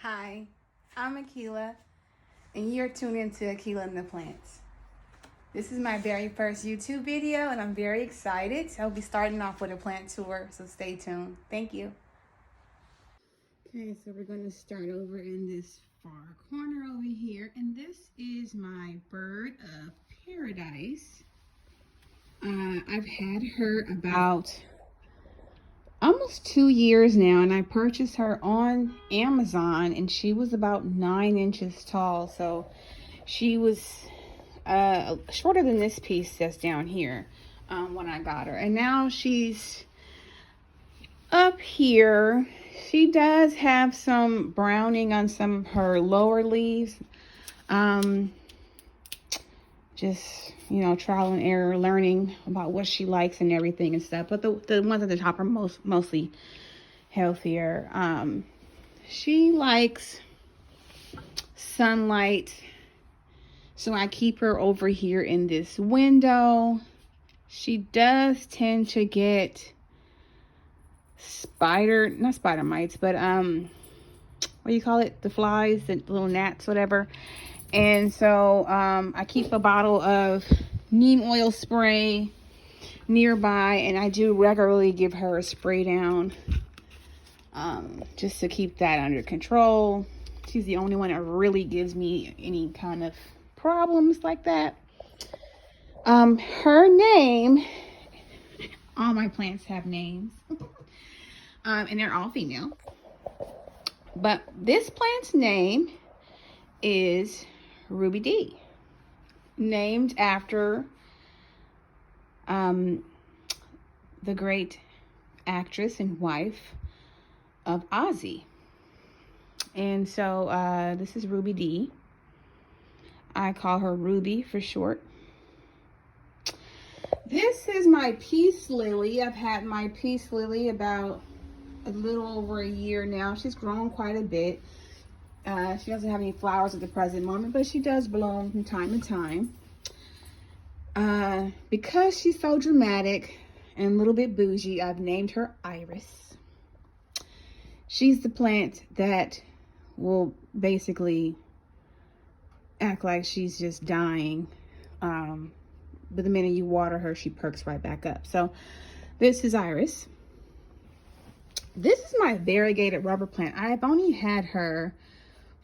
Hi, I'm Akilah, and you're tuned into Akilah and the Plants. This is my very first YouTube video, and I'm very excited. I'll be starting off with a plant tour, so stay tuned. Thank you. Okay, so we're going to start over in this far corner over here, and this is my bird of paradise. I've had her about almost 2 years now, and I purchased her on Amazon, and she was about 9 inches tall. So she was shorter than this piece that's down here when I got her, and now she's up here. She does have some browning on some of her lower leaves. Just, you know, trial and error, learning about what she likes and everything and stuff. But the ones at the top are mostly healthier. She likes sunlight, so I keep her over here in this window. She does tend to get not spider mites, but what do you call it? The flies, the little gnats, whatever. And so I keep a bottle of neem oil spray nearby, and I do regularly give her a spray down just to keep that under control. She's the only one that really gives me any kind of problems like that. Her name, all my plants have names, and they're all female. But this plant's name is Ruby D, named after the great actress and wife of Ozzy. And so this is Ruby D. I call her Ruby for short. This is my peace lily. I've had my peace lily about a little over a year now. She's grown quite a bit. She doesn't have any flowers at the present moment, but she does bloom from time to time. Because she's so dramatic and a little bit bougie, I've named her Iris. She's the plant that will basically act like she's just dying. But the minute you water her, she perks right back up. So this is Iris. This is my variegated rubber plant. I've only had her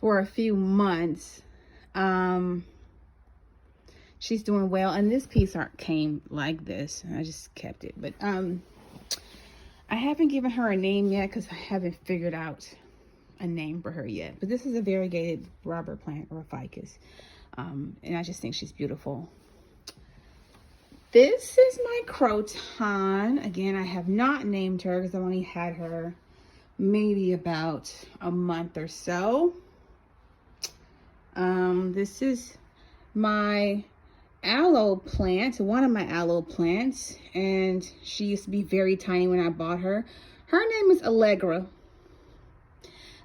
for a few months. She's doing well, and this piece came like this. I just kept it, but I haven't given her a name yet because I haven't figured out a name for her yet. But this is a variegated rubber plant, or a ficus, and I just think she's beautiful. This is my croton. Again, I have not named her because I've only had her maybe about a month or so. This is my aloe plant, one of my aloe plants, and she used to be very tiny when I bought her. Her name is Allegra,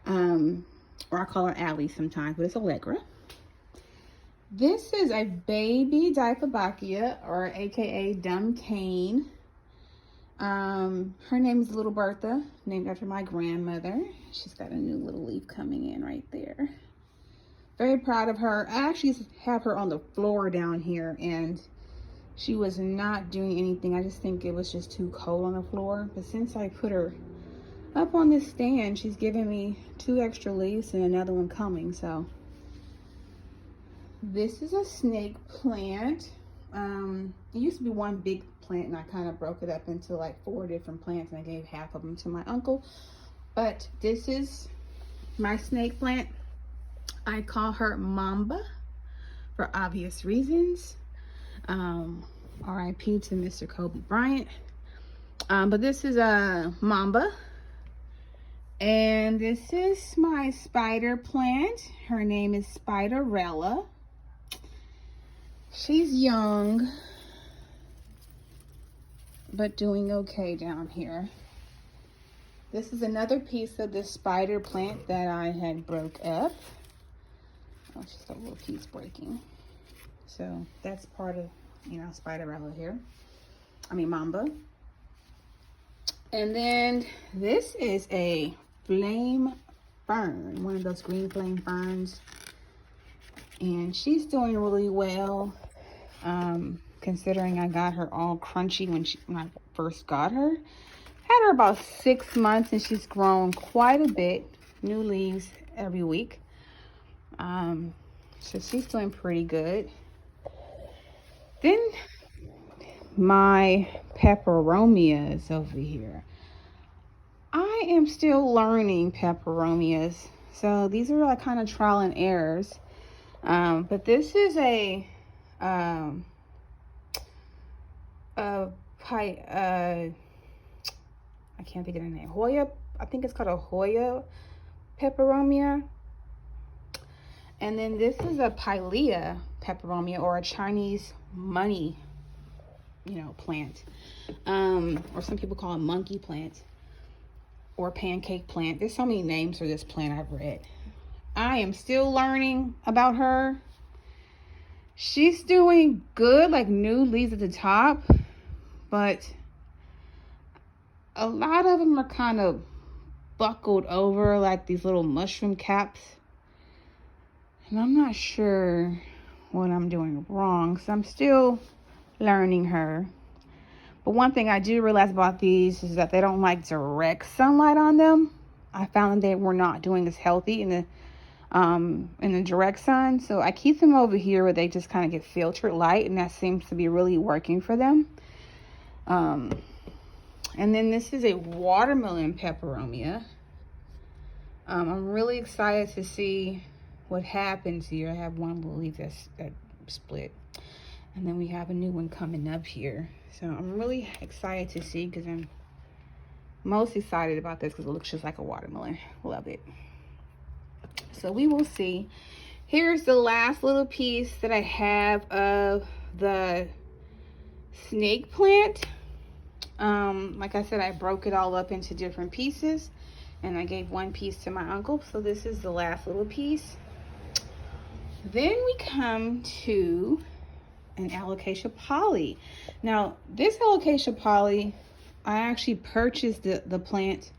or I call her Allie sometimes, but it's Allegra. This is a baby Diphobacchia, or aka dumb cane. Her name is Little Bertha, named after my grandmother. She's got a new little leaf coming in right there. Very proud of her. I actually have her on the floor down here, and she was not doing anything. I just think it was just too cold on the floor. But since I put her up on this stand, she's giving me 2 extra leaves and another one coming. So this is a snake plant. It used to be one big plant, and I kind of broke it up into like 4 different plants, and I gave half of them to my uncle. But this is my snake plant. I call her Mamba for obvious reasons. R.I.P. to Mr. Kobe Bryant. But this is a Mamba. And this is my spider plant. Her name is Spiderella. She's young, but doing okay down here. This is another piece of the spider plant that I had broke up. Oh, just a little piece breaking. So that's part of, you know, Spiderella here. I mean, Mamba. And then this is a flame Fern, one of those green flame ferns. And she's doing really well, considering I got her all crunchy when I first got her. Had her about 6 months and she's grown quite a bit. New leaves every week. So she's doing pretty good. Then my Pepperomia is over here. I am still learning Pepperomias. So these are like kind of trial and errors. But this is I can't think of the name. Hoyo, I think it's called a Hoyo Peperomia. And then this is a Akilah Peperomia, or a Chinese money, plant. Or some people call it monkey plant or pancake plant. There's so many names for this plant I've read. I am still learning about her. She's doing good, like new leaves at the top, but a lot of them are kind of buckled over like these little mushroom caps. And I'm not sure what I'm doing wrong, so I'm still learning her. But one thing I do realize about these is that they don't like direct sunlight on them. I found that they were not doing as healthy in the direct sun. So I keep them over here where they just kind of get filtered light, and that seems to be really working for them. And then this is a watermelon peperomia. I'm really excited to see what happens here. I have one little leaf that split, and then we have a new one coming up here. So I'm really excited to see, because I'm most excited about this because it looks just like a watermelon. Love it. So we will see. Here's the last little piece that I have of the snake plant. Like I said, I broke it all up into different pieces, and I gave one piece to my uncle. So this is the last little piece. Then we come to an Aloe poly. Now this Aloe poly, I actually purchased the plant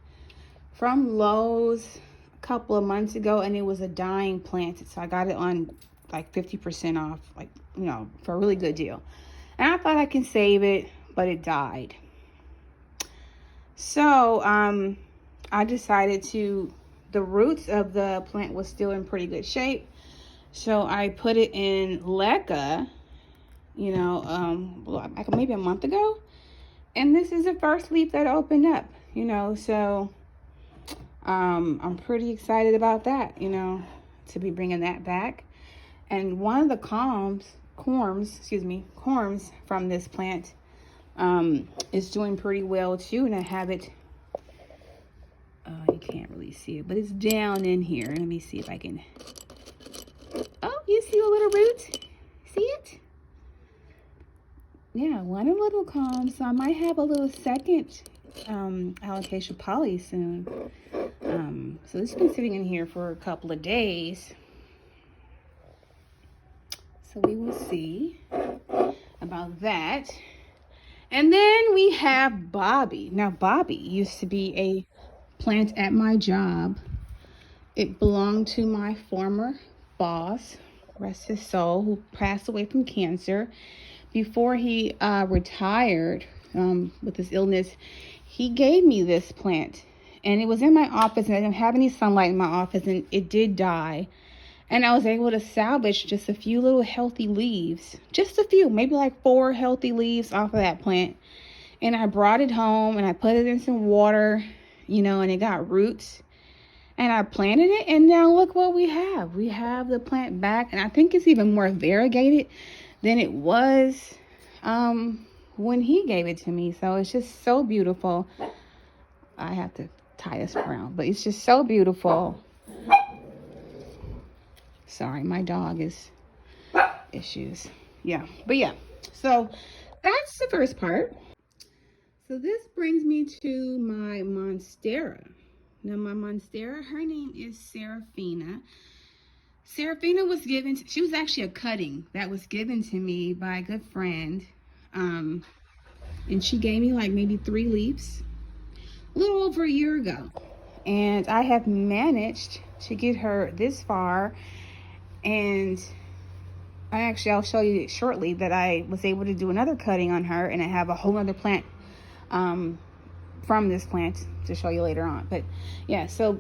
from Lowe's a couple of months ago, and it was a dying plant, so I got it on like 50% off, like, for a really good deal. And I thought I can save it, but it died. So I decided the roots of the plant was still in pretty good shape, so I put it in leca, like maybe a month ago, and this is the first leaf that opened up, so I'm pretty excited about that, to be bringing that back. And one of the corms from this plant is doing pretty well too, and I have it, you can't really see it, but it's down in here. Let me see if I can, oh, you see a little root? See it? Yeah, one of the little combs. So I might have a little second aloe poly soon. So this has been sitting in here for a couple of days. So we will see about that. And then we have Bobby. Now Bobby used to be a plant at my job. It belonged to my former boss, rest his soul, who passed away from cancer. Before he retired with his illness, he gave me this plant, and it was in my office, and I didn't have any sunlight in my office, and it did die. And I was able to salvage just a few little healthy leaves, just a few, maybe like 4 healthy leaves off of that plant. And I brought it home, and I put it in some water, and it got roots, and I planted it, and now look what we have. We have the plant back, and I think it's even more variegated than it was when he gave it to me. So it's just so beautiful. I have to tie this around, but it's just so beautiful. Sorry, my dog is issues. Yeah, but yeah, so that's the first part. So this brings me to my Monstera. Now my Monstera, her name is Serafina. Serafina was given, she was actually a cutting that was given to me by a good friend. And she gave me like maybe 3 leaves a little over a year ago. And I have managed to get her this far, and I'll show you shortly that I was able to do another cutting on her, and I have a whole other plant from this plant to show you later on. But yeah, so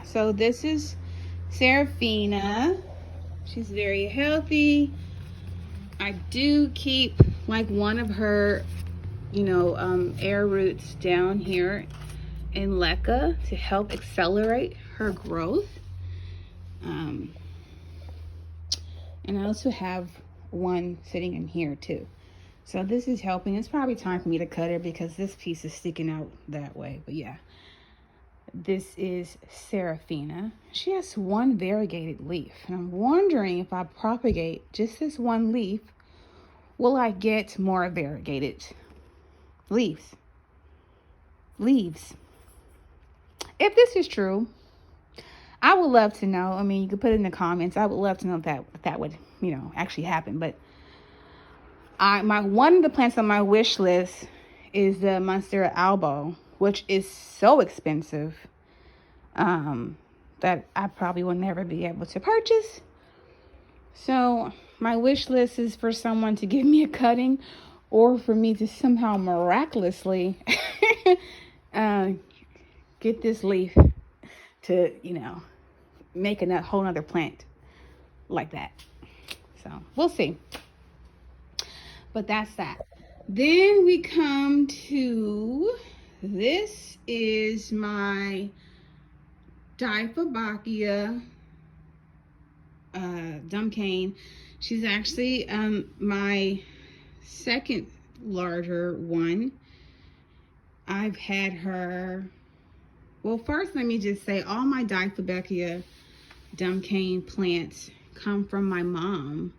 so this is Serafina. She's very healthy. I do keep like one of her air roots down here in leca to help accelerate her growth. And I also have one sitting in here too. So this is helping. It's probably time for me to cut her because this piece is sticking out that way. But yeah, this is Serafina. She has one variegated leaf. And I'm wondering if I propagate just this one leaf, will I get more variegated leaves? If this is true, I would love to know. I mean, you could put it in the comments. I would love to know if that would, actually happen. But one of the plants on my wish list is the Monstera Elbow, which is so expensive that I probably will never be able to purchase. So my wish list is for someone to give me a cutting, or for me to somehow miraculously get this leaf to, make a whole nother plant like that. So we'll see. But that's that. Then we come to, this is my Diphobachia Dumpcane. She's actually my second larger one. I've had her, well, first let me just say all my Diphobachia Dumpcane plants come from my mom,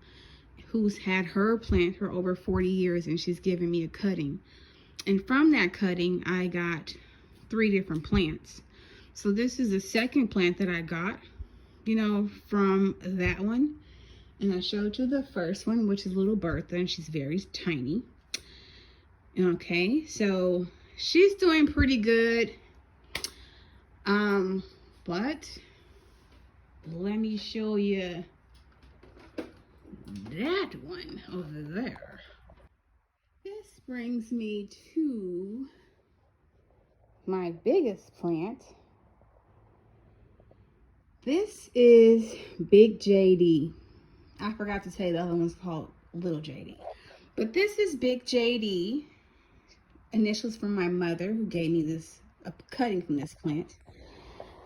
who's had her plant for over 40 years, and she's given me a cutting. And from that cutting, I got 3 different plants. So this is the second plant that I got, from that one. And I showed you the first one, which is little Bertha, and she's very tiny. Okay, so she's doing pretty good. But let me show you that one over there. This brings me to my biggest plant. This is Big JD. I forgot to tell you the other one's called Little JD. But this is Big JD. Initials from my mother, who gave me a cutting from this plant.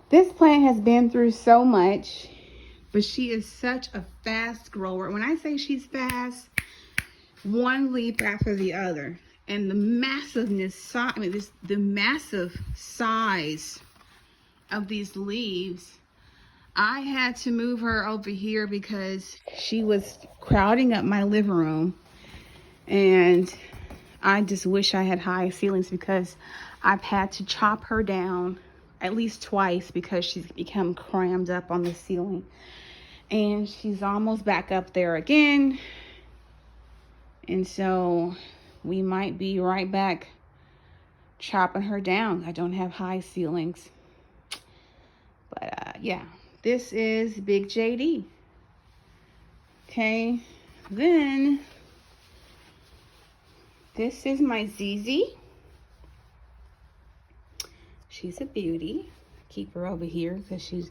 This plant has been through so much, but she is such a fast grower. When I say she's fast, one leaf after the other. And the massiveness, the massive size of these leaves, I had to move her over here because she was crowding up my living room. And I just wish I had high ceilings because I've had to chop her down at least twice because she's become crammed up on the ceiling. And she's almost back up there again. And so we might be right back chopping her down. I don't have high ceilings. But yeah, this is Big JD. Okay, then this is my ZZ. She's a beauty. Keep her over here because she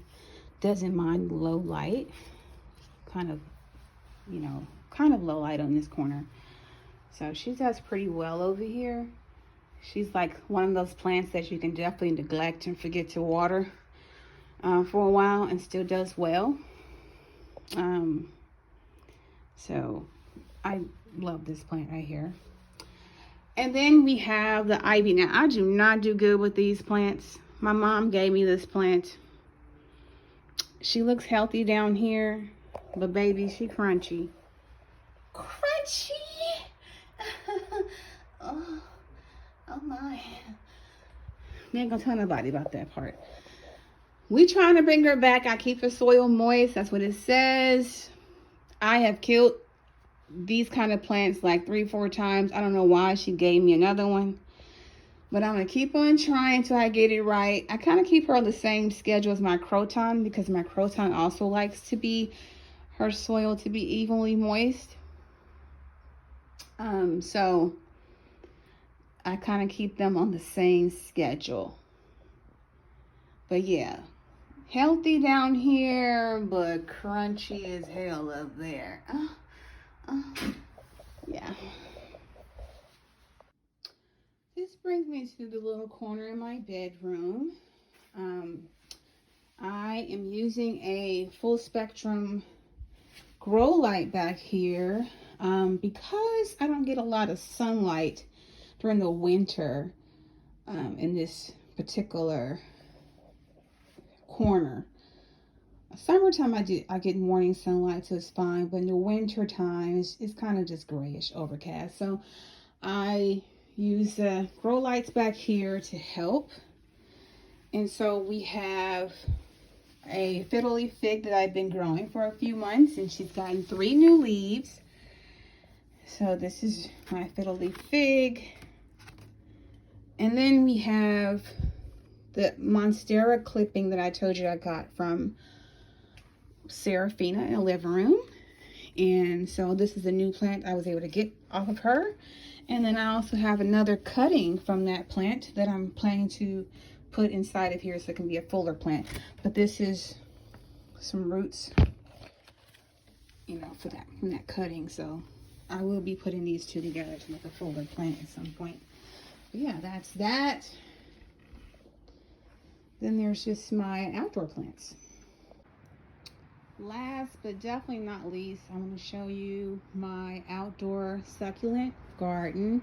doesn't mind low light. Kind of low light on this corner. So she does pretty well over here. She's like one of those plants that you can definitely neglect and forget to water for a while and still does well. So I love this plant right here. And then we have the ivy. Now, I do not do good with these plants. My mom gave me this plant. She looks healthy down here, but baby, she crunchy. Crunchy! Oh my. We ain't gonna tell nobody about that part. We trying to bring her back. I keep the soil moist. That's what it says. I have killed these kind of plants like 3-4 times. I don't know why she gave me another one. But I'm going to keep on trying till I get it right. I kind of keep her on the same schedule as my croton because my croton also likes to be, her soil to be evenly moist. So I kind of keep them on the same schedule. But yeah, healthy down here, but crunchy as hell up there. Yeah. This brings me to the little corner in my bedroom. I am using a full spectrum grow light back here because I don't get a lot of sunlight during the winter in this particular corner. Summertime I get morning sunlight, so it's fine, but in the winter time it's kind of just grayish overcast. So I use the grow lights back here to help. And so we have a Fiddly Fig that I've been growing for a few months, and she's gotten 3 new leaves. So this is my Fiddly Fig. And then we have the Monstera clipping that I told you I got from Serafina in the living room. And so this is a new plant I was able to get off of her. And then I also have another cutting from that plant that I'm planning to put inside of here so it can be a fuller plant. But this is some roots, you know, for that, from that cutting. So I will be putting these two together to make a fuller plant at some point. But yeah, that's that. Then there's just my outdoor plants. Last but definitely not least, I'm going to show you my outdoor succulent garden.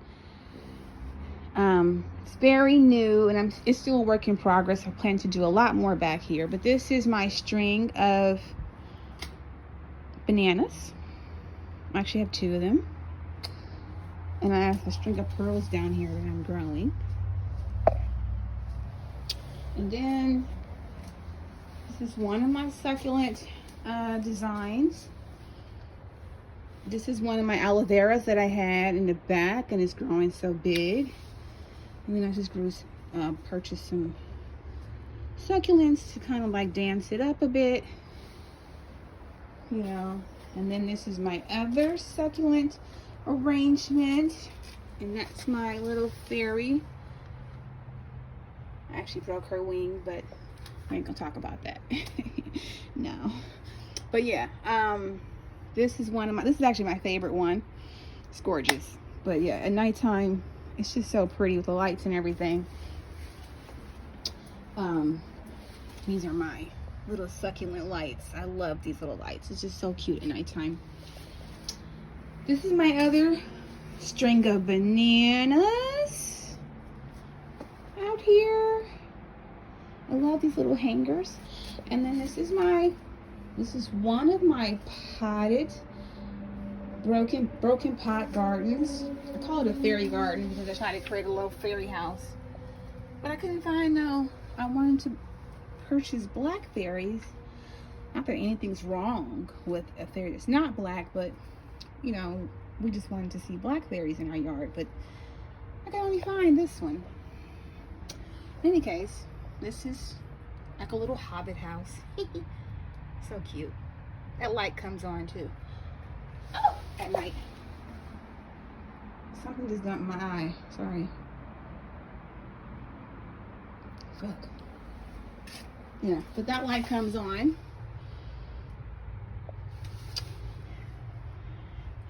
It's very new and it's still a work in progress. I plan to do a lot more back here, but this is my string of bananas. I actually have 2 of them, and I have a string of pearls down here that I'm growing. And then this is one of my succulent designs. This is one of my aloe veras that I had in the back, and it's growing so big. And then I just purchased some succulents to kind of like dance it up a bit, you know. And then this is my other succulent arrangement, and that's my little fairy. I actually broke her wing, but I ain't gonna talk about that. No. But yeah, this is actually my favorite one. It's gorgeous. But yeah, at nighttime, it's just so pretty with the lights and everything. These are my little succulent lights. I love these little lights. It's just so cute at nighttime. This is my other string of bananas out here. I love these little hangers. And then this is one of my potted broken pot gardens. I call it a fairy garden because I tried to create a little fairy house, but I couldn't find I wanted to purchase blackberries. Not that anything's wrong with a fairy that's not black, but you know, we just wanted to see blackberries in our yard, but I could only find this one. In any case, this is like a little hobbit house. So cute. That light comes on too. Oh, at night. Something just got in my eye. Sorry. Fuck. Yeah, but that light comes on.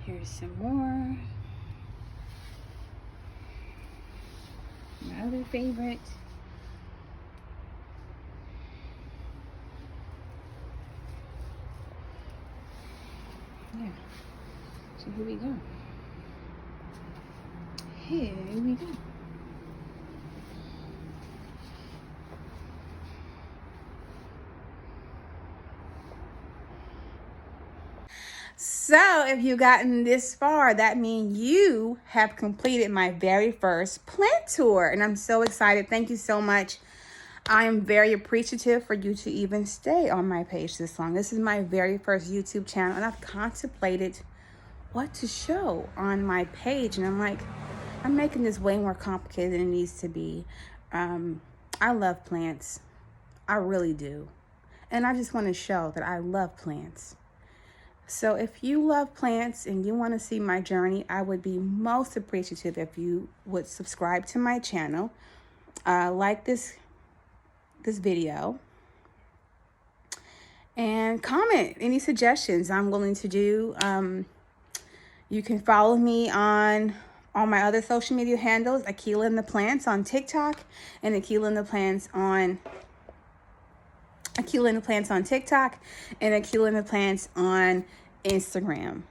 Here's some more. My other favorite. Yeah. So here we go. Here we go. So if you've gotten this far, that means you have completed my very first plant tour. And I'm so excited. Thank you so much. I am very appreciative for you to even stay on my page this long. This is my very first YouTube channel, and I've contemplated what to show on my page. And I'm like, I'm making this way more complicated than it needs to be. I love plants. I really do. And I just want to show that I love plants. So if you love plants and you want to see my journey, I would be most appreciative if you would subscribe to my channel, like this video, and comment any suggestions I'm willing to do. You can follow me on all my other social media handles, Akilah and the Plants on TikTok, and Akilah and the Plants on TikTok, and Akilah and the Plants on Instagram.